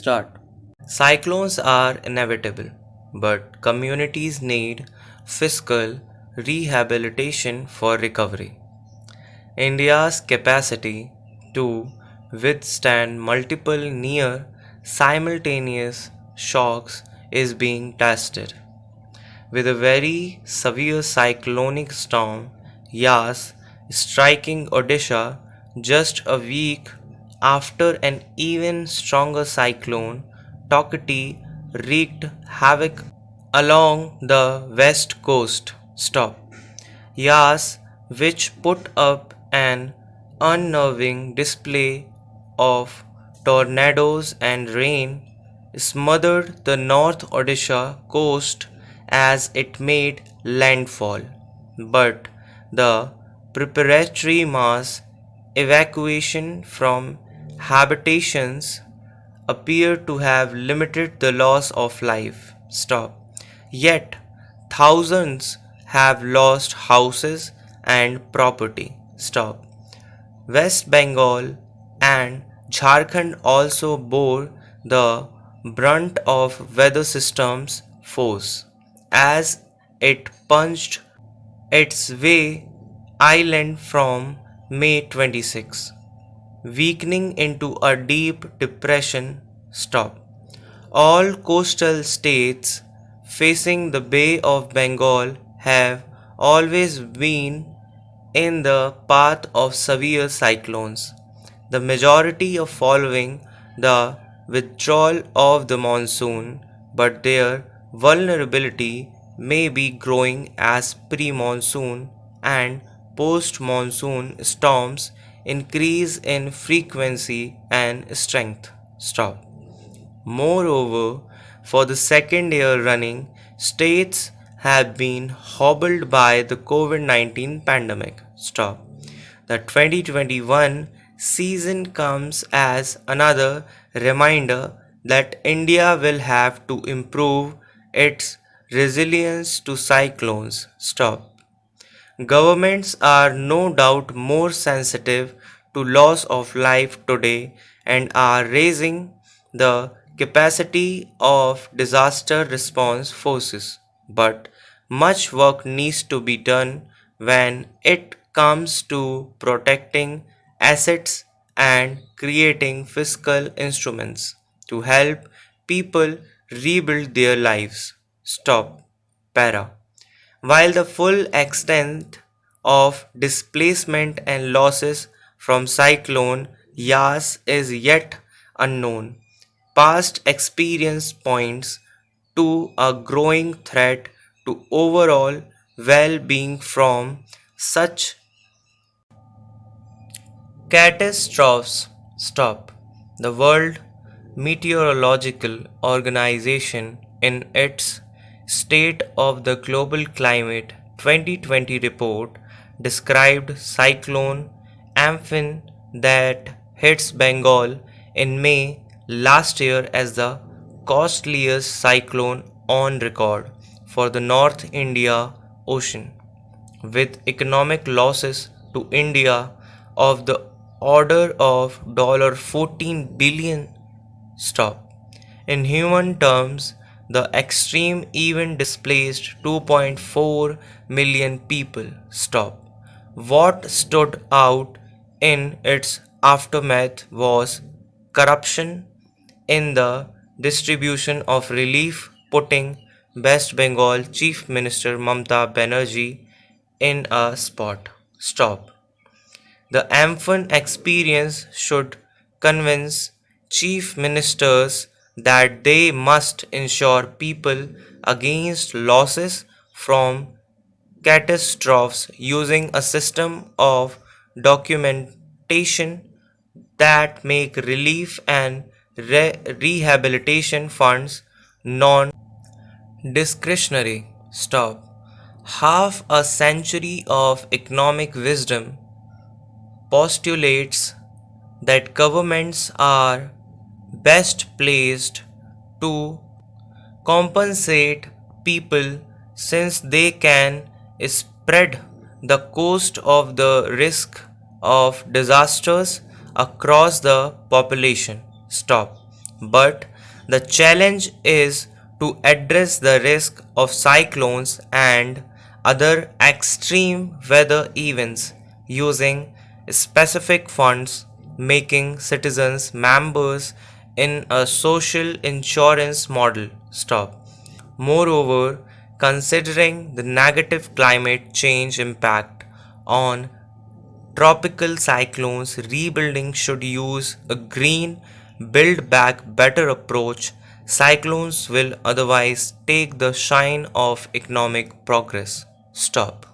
Start. Cyclones are inevitable, but communities need fiscal rehabilitation for recovery. India's capacity to withstand multiple near simultaneous shocks is being tested. With a very severe cyclonic storm, Yas, striking Odisha just a week after an even stronger cyclone, Tokati, wreaked havoc along the west coast. Stop. Yas, which put up an unnerving display of tornadoes and rain, smothered the North Odisha coast as it made landfall. But the preparatory mass evacuation from habitations appear to have limited the loss of life. Stop. Yet, thousands have lost houses and property. Stop. West Bengal and Jharkhand also bore the brunt of weather system's force as it punched its way island from May 26, weakening into a deep depression. Stop. All coastal states facing the Bay of Bengal have always been in the path of severe cyclones, the majority of following the withdrawal of the monsoon, but their vulnerability may be growing as pre-monsoon and post-monsoon storms increase in frequency and strength. Stop. Moreover, for the second year running, states have been hobbled by the COVID 19 pandemic. Stop. The 2021 season comes as another reminder that India will have to improve its resilience to cyclones. Stop. Governments are no doubt more sensitive to loss of life today and are raising the capacity of disaster response forces. But much work needs to be done when it comes to protecting assets and creating fiscal instruments to help people rebuild their lives. Stop. Para. While the full extent of displacement and losses from cyclone Yas is yet unknown, past experience points to a growing threat to overall well-being from such catastrophes. Stop. The World Meteorological Organization, in its State of the Global Climate 2020 report, described cyclone Amphan that hits Bengal in May last year as the costliest cyclone on record for the North India Ocean, with economic losses to India of the order of $14 billion. Stop. In human terms, the extreme event displaced 2.4 million people. Stop. What stood out in its aftermath was corruption in the distribution of relief, putting West Bengal Chief Minister Mamta Banerjee in a spot. Stop. The Amphan experience should convince chief ministers that they must insure people against losses from catastrophes using a system of documentation that make relief and rehabilitation funds non-discretionary. Stop. Half a century of economic wisdom postulates that governments are best placed to compensate people since they can spread the cost of the risk of disasters across the population. Stop. But The challenge is to address the risk of cyclones and other extreme weather events using specific funds, making citizens members in a social insurance model. Stop. Moreover, considering the negative climate change impact on tropical cyclones, rebuilding should use a green, build back better approach. Cyclones will otherwise take the shine of economic progress. Stop.